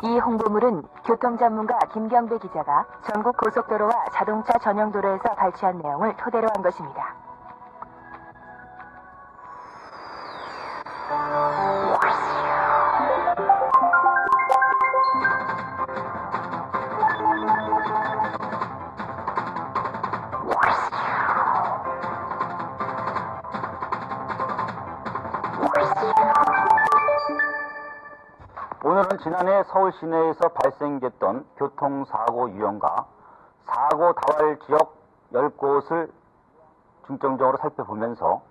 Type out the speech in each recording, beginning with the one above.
이 홍보물은 교통전문가 김경배 기자가 전국 고속도로와 자동차 전용 도로에서 발췌한 내용을 토대로 한 것입니다. 오늘은 지난해 서울 시내에서 발생됐던 교통사고 유형과 사고 다발 지역 10곳을 중점적으로 살펴보면서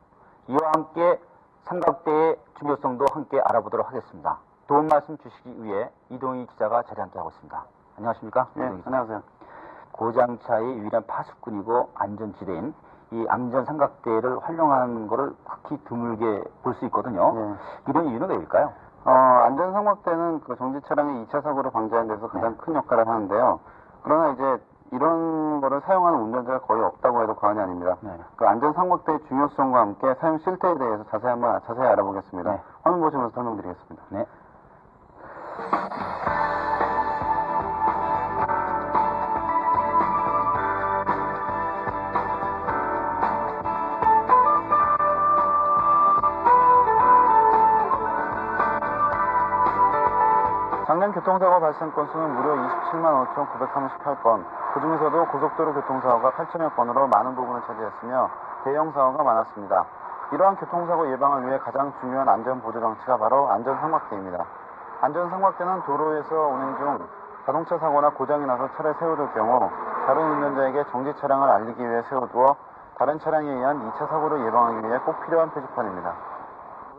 이와 함께 삼각대의 중요성도 함께 알아보도록 하겠습니다. 도움 말씀 주시기 위해 이동희 기자가 자리에 함께하고 있습니다. 안녕하십니까? 네, 안녕하세요. 고장차의 유일한 파수꾼이고 안전지대인 이 안전 삼각대를 활용하는 것을 극히 드물게 볼 수 있거든요. 네. 이런 이유는 왜일까요? 안전상막대는 그 정지 차량의 2차 사고를 방지하는 데서 가장 큰 역할을 하는데요. 그러나 이제 이런 거를 사용하는 운전자가 거의 없다고 해도 과언이 아닙니다. 네. 그 안전상막대의 중요성과 함께 사용 실태에 대해서 자세히 알아보겠습니다. 네. 화면 보시면서 설명드리겠습니다. 네. 작년 교통사고 발생 건수는 무려 27만 5,938건, 그중에서도 고속도로 교통사고가 8천여 건으로 많은 부분을 차지했으며 대형 사고가 많았습니다. 이러한 교통사고 예방을 위해 가장 중요한 안전보조장치가 바로 안전상막대입니다. 안전상막대는 도로에서 운행 중 자동차 사고나 고장이 나서 차를 세워둘 경우 다른 운전자에게 정지 차량을 알리기 위해 세워두어 다른 차량에 의한 2차 사고를 예방하기 위해 꼭 필요한 표지판입니다.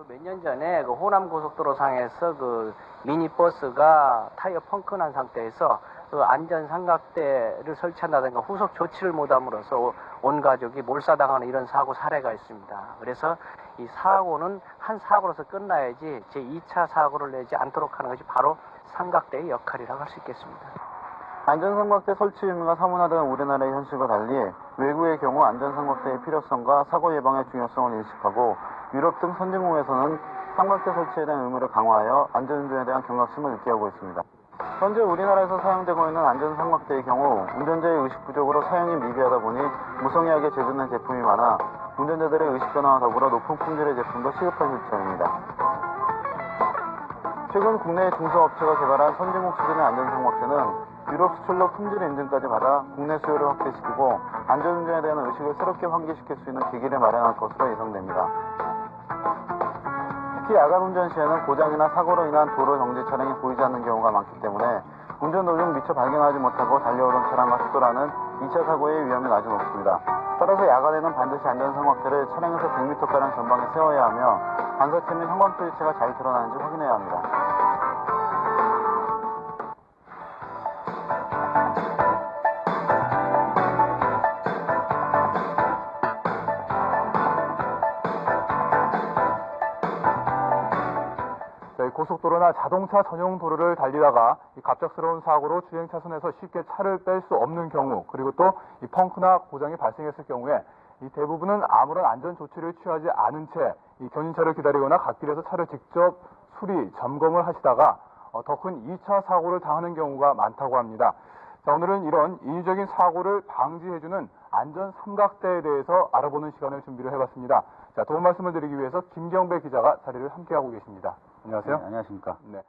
몇 년 전에 그 호남 고속도로 상에서 그 미니버스가 타이어 펑크 난 상태에서 그 안전 삼각대를 설치한다든가 후속 조치를 못함으로써 온 가족이 몰사당하는 이런 사고 사례가 있습니다. 그래서 이 사고는 한 사고로서 끝나야지 제 2차 사고를 내지 않도록 하는 것이 바로 삼각대의 역할이라고 할 수 있겠습니다. 안전삼각대 설치 의무가 사문화된 우리나라의 현실과 달리 외국의 경우 안전삼각대의 필요성과 사고 예방의 중요성을 인식하고 유럽 등 선진국에서는 삼각대 설치에 대한 의무를 강화하여 안전운전에 대한 경각심을 일깨우고 있습니다. 현재 우리나라에서 사용되고 있는 안전삼각대의 경우 운전자의 의식 부족으로 사용이 미비하다 보니 무성의하게 제조된 제품이 많아 운전자들의 의식 변화와 더불어 높은 품질의 제품도 시급한 실정입니다. 최근 국내 중소업체가 개발한 선진국 수준의 안전상막대는 유럽 수출로 품질 인증까지 받아 국내 수요를 확대시키고 안전운전에 대한 의식을 새롭게 환기시킬 수 있는 계기를 마련할 것으로 예상됩니다. 특히 야간 운전 시에는 고장이나 사고로 인한 도로 정지 차량이 보이지 않는 경우가 많기 때문에 운전 도중 미처 발견하지 못하고 달려오던 차량과 추돌하는 2차 사고의 위험이 아주 높습니다. 따라서 야간에는 반드시 안전상막대를 차량에서 100m가량 전방에 세워야 하며 반사체 및 형광 표지체가 잘 드러나는지 확인해야 합니다. 고속도로나 자동차 전용 도로를 달리다가 이 갑작스러운 사고로 주행 차선에서 쉽게 차를 뺄 수 없는 경우, 그리고 또 이 펑크나 고장이 발생했을 경우에 이 대부분은 아무런 안전 조치를 취하지 않은 채 이 견인차를 기다리거나 갓길에서 차를 직접 수리, 점검을 하시다가 더 큰 2차 사고를 당하는 경우가 많다고 합니다. 자, 오늘은 이런 인위적인 사고를 방지해주는 안전 삼각대에 대해서 알아보는 시간을 준비를 해봤습니다. 자, 도움 말씀을 드리기 위해서 김경배 기자가 자리를 함께하고 계십니다. 안녕하세요. 네, 안녕하십니까. 네.